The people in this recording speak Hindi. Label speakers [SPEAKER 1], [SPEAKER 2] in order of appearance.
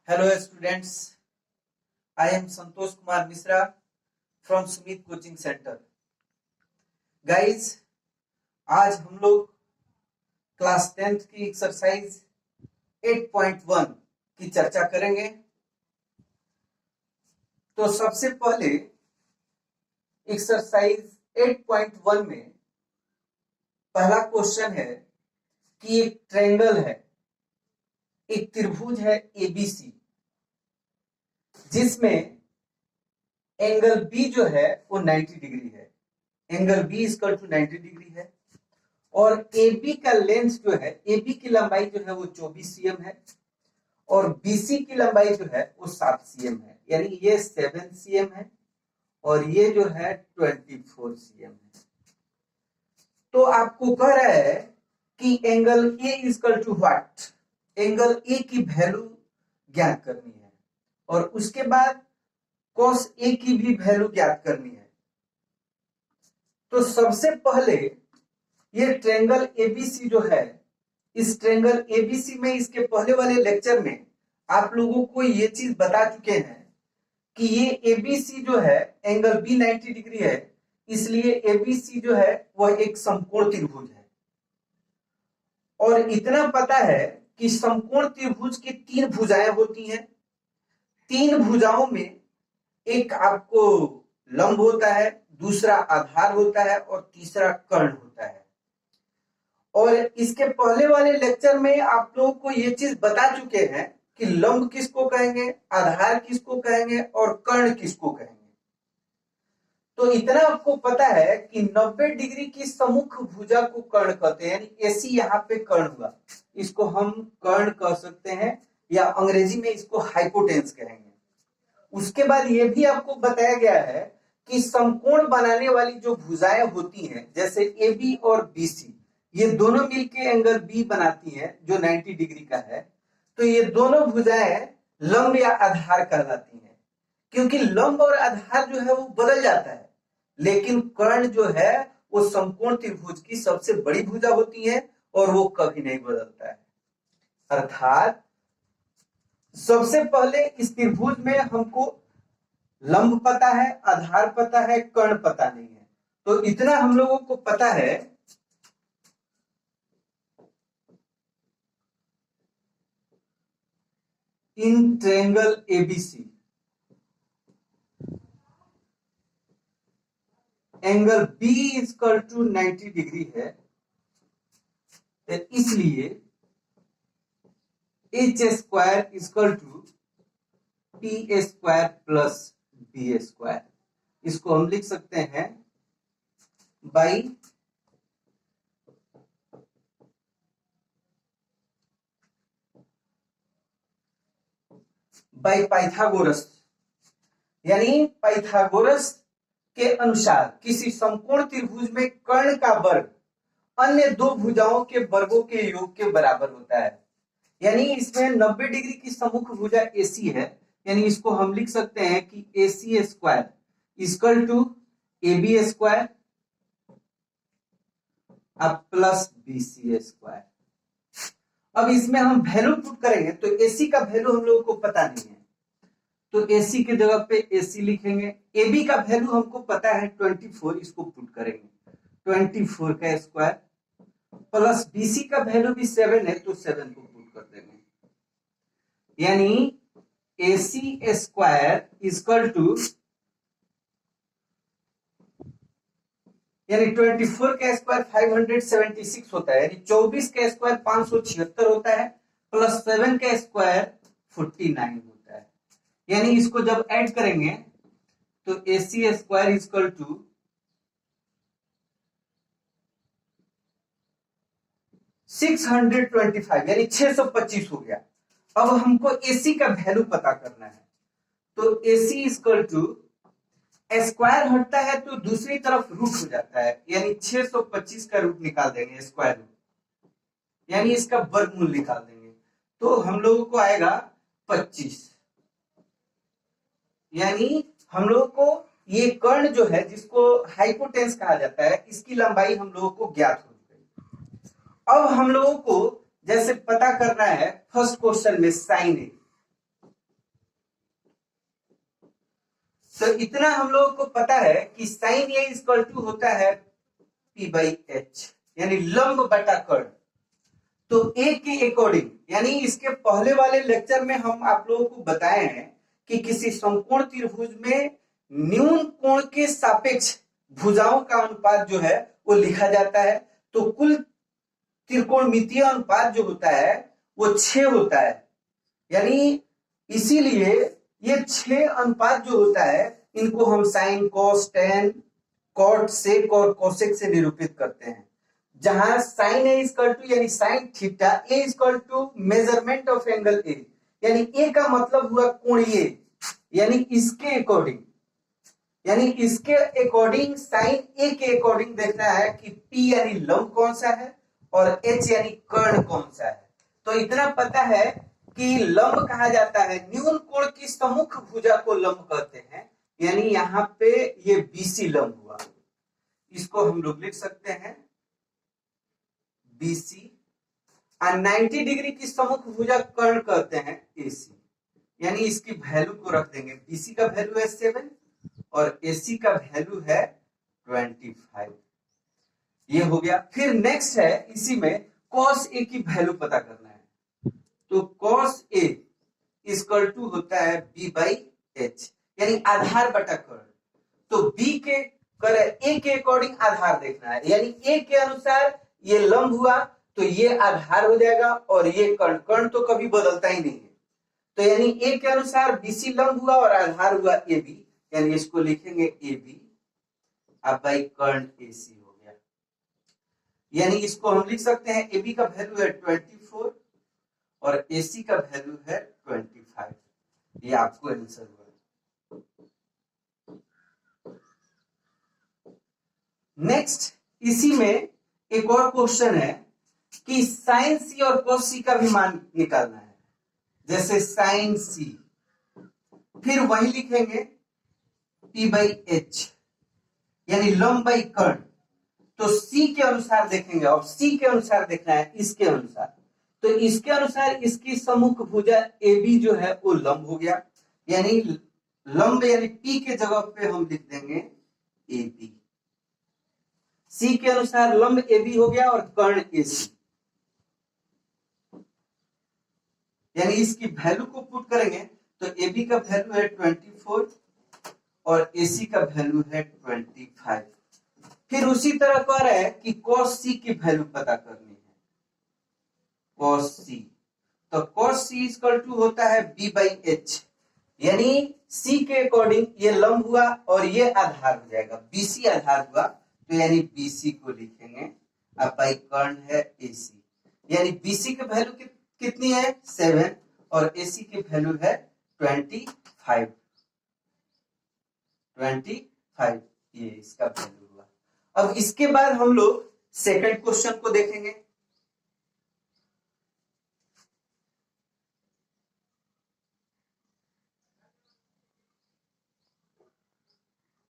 [SPEAKER 1] Hello students, I am Santosh Kumar Misra from Sumit Coaching Center. Guys, आज हम लोग क्लास 10th की एक्सरसाइज 8.1 की चर्चा करेंगे। तो सबसे पहले एक्सरसाइज 8.1 में पहला क्वेश्चन है कि एक ट्रायंगल है, एक त्रिभुज है एबीसी, जिसमें एंगल बी जो है वो 90 डिग्री है। Angle B equal to 90 degree है और AB का लेंथ जो है, AB की लंबाई जो है वो 24 cm है और BC की लंबाई जो है वो 7 cm है, यानी ये 7 cm है और ये जो है 24 cm है। तो आपको कह रहा है कि angle A equal to what, angle A की वैल्यू ज्ञात करनी है और उसके बाद cos A की भी वैल्यू ज्ञात करनी है। तो सबसे पहले ये ट्रायंगल एबीसी जो है, इस ट्रायंगल एबीसी में इसके पहले वाले लेक्चर में आप लोगों को ये चीज बता चुके हैं कि ये एबीसी जो है एंगल बी 90 डिग्री है, इसलिए एबीसी जो है वह एक समकोण त्रिभुज है। और इतना पता है कि समकोण त्रिभुज की 3 भुजाएं होती हैं। 3 भुजाओं में एक आपको लंब होता है, दूसरा आधार होता है और तीसरा कर्ण होता है। और इसके पहले वाले लेक्चर में आप लोगों को ये चीज बता चुके हैं कि लंब किसको कहेंगे, आधार किसको कहेंगे और कर्ण किसको कहेंगे। तो इतना आपको पता है कि 90 डिग्री की सम्मुख भुजा को कर्ण कहते हैं, यानी एसी यहाँ पे कर्ण हुआ, इसको हम कर्ण कह सकते हैं या अंग्रेजी में इसको हाइपोटेन्स कहेंगे। उसके बाद ये भी आपको बताया गया है कि समकोण बनाने वाली जो भुजाएं होती हैं, जैसे AB और BC, ये दोनों मिलके एंगल B बनाती हैं जो 90 डिग्री का है। तो ये दोनों भुजाएं लंब या आधार कहलाती हैं, क्योंकि लंब और आधार जो है वो बदल जाता है, लेकिन कर्ण जो है वो समकोण त्रिभुज की सबसे बड़ी भुजा होती है और वो कभी नहीं बदलता है। अर्थात सबसे पहले इस त्रिभुज में हमको लंब पता है, आधार पता है, कर्ण पता नहीं है। तो इतना हम लोगों को पता है in triangle ABC angle B equal to 90 degree है, इसलिए H square equal to P square plus B square. इसको हम लिख सकते हैं बाई पाइथागोरस, यानी पाइथागोरस के अनुसार किसी समकोण त्रिभुज में कर्ण का वर्ग अन्य दो भुजाओं के वर्गों के योग के बराबर होता है। यानी इसमें 90 डिग्री की सम्मुख भुजा AC है, यानी इसको हम लिख सकते हैं कि AC square equal to AB square अब प्लस BC स्क्वायर। अब इसमें हम वैल्यू पुट करेंगे तो AC का वैल्यू हम लोगों को पता नहीं है, तो AC की जगह पे AC लिखेंगे। AB का वैल्यू हमको पता है 24, इसको पुट करेंगे 24 का स्क्वायर प्लस BC का वैल्यू भी 7 है तो 7 को पुट कर देंगे, यानी AC स्क्वायर इक्वल टू, यानी 24 का स्क्वायर 576 होता है, यानी 24 का स्क्वायर 576 होता है प्लस 7 का स्क्वायर 49 होता है। यानी इसको जब ऐड करेंगे तो AC स्क्वायर इक्वल टू 625, यानी 625 हो गया। अब हमको AC का वैल्यू पता करना है, तो AC इक्वल टू स्क्वायर हटता है तो दूसरी तरफ रूट हो जाता है, यानी 625 का रूट निकाल देंगे, स्क्वायर रूट, यानी इसका वर्गमूल निकाल देंगे तो हम लोगों को आएगा 25। यानी हम लोगों को ये कर्ण जो है जिसको हाइपोटेन्स कहा जाता है, इसकी लंबाई हम लोगों को ज्ञात हो गई। अब हम लोगों को जैसे पता करना है फर्स्ट क्वेश्चन में साइन ए, तो इतना हम लोगों को पता है कि साइन ए इक्वल टू होता है P बाई एच, यानी लंब बटा कर्ण। तो ए के अकॉर्डिंग, यानी इसके पहले वाले लेक्चर में हम आप लोगों को बताए हैं कि किसी समकोण त्रिभुज में न्यून कोण के सापेक्ष भुजाओं का अनुपात जो है वो लिखा जाता है। तो कुल त्रिकोणमितीय अनुपात जो होता है वो 6 होता है, यानी इसीलिए ये 6 अनुपात जो होता है इनको हम sine, cos, tan, cot, sec और कोसेक से निरूपित करते हैं। जहां साइन ए इक्वल टू यानी sine theta, A equal to measurement of angle A, यानी ए का मतलब हुआ कोण ए, यानी इसके अकॉर्डिंग, यानी इसके अकॉर्डिंग साइन ए के अकॉर्डिंग देखना है कि पी यानी लंब कौन सा है और एच यानी कर्ण कौन सा है। तो इतना पता है कि लंब कहा जाता है, न्यून कोण की सम्मुख भुजा को लंब कहते हैं, यानी यहाँ पे ये बीसी लंब हुआ, इसको हम लोग लिख सकते हैं बीसी। 90 डिग्री की सम्मुख भुजा कर्ण कहते हैं एसी, यानी इसकी वैल्यू को रख देंगे। बीसी का वैल्यू है 7 और एसी का वैल्यू है 25, ये हो गया। फिर नेक्स्ट है इसी में cos ए की वैल्यू पता करना है। तो cos ए इक्वल टू होता है b बाई एच, यानी आधार बटा कर्ण। तो b के ए के अकॉर्डिंग आधार देखना है, यानी ए के अनुसार ये लंब हुआ तो ये आधार हो जाएगा और ये कर्ण, कर्ण तो कभी बदलता ही नहीं है। तो यानी ए के अनुसार बीसी लंब हुआ और आधार हुआ ए बी, यानी इसको लिखेंगे ए बी अब बाई कर्ण एसी हो गया। यानी इसको हम लिख सकते हैं ए बी का वैल्यू है 24 और एसी का वैल्यू है 25, ये आपको आंसर हुआ। नेक्स्ट इसी में एक और क्वेश्चन है कि साइन सी और कोस सी का भी मान निकालना है। जैसे साइन सी, फिर वही लिखेंगे P बाई एच, यानी लंब बाई कर्ण। तो सी के अनुसार देखेंगे और सी के अनुसार देखना है इसके अनुसार। तो इसके अनुसार इसकी सम्मुख भुजा ए बी जो है वो लंब हो गया, यानी लंब यानी P के जगह पे हम लिख देंगे ए बी। सी के अनुसार लंब ए बी हो गया और कर्ण ए सी, यानी इसकी वैल्यू को पुट करेंगे तो ए बी का वैल्यू है 24 और एसी का वैल्यू है 25। फिर उसी तरह कह रहा है कि cos सी की वैल्यू पता करनी है, cos सी। तो cos सी इक्वल टू होता है b बाई एच, यानी सी के अकॉर्डिंग ये लंब हुआ और ये आधार हो जाएगा, बीसी आधार हुआ, तो यानी बीसी को लिखेंगे अब बाई कर्ण है एसी, यानी बीसी की वैल्यू कितनी है 7 और एसी की वैल्यू है 25, ये इसका वैल्यू हुआ। अब इसके बाद हम लोग सेकंड क्वेश्चन को देखेंगे।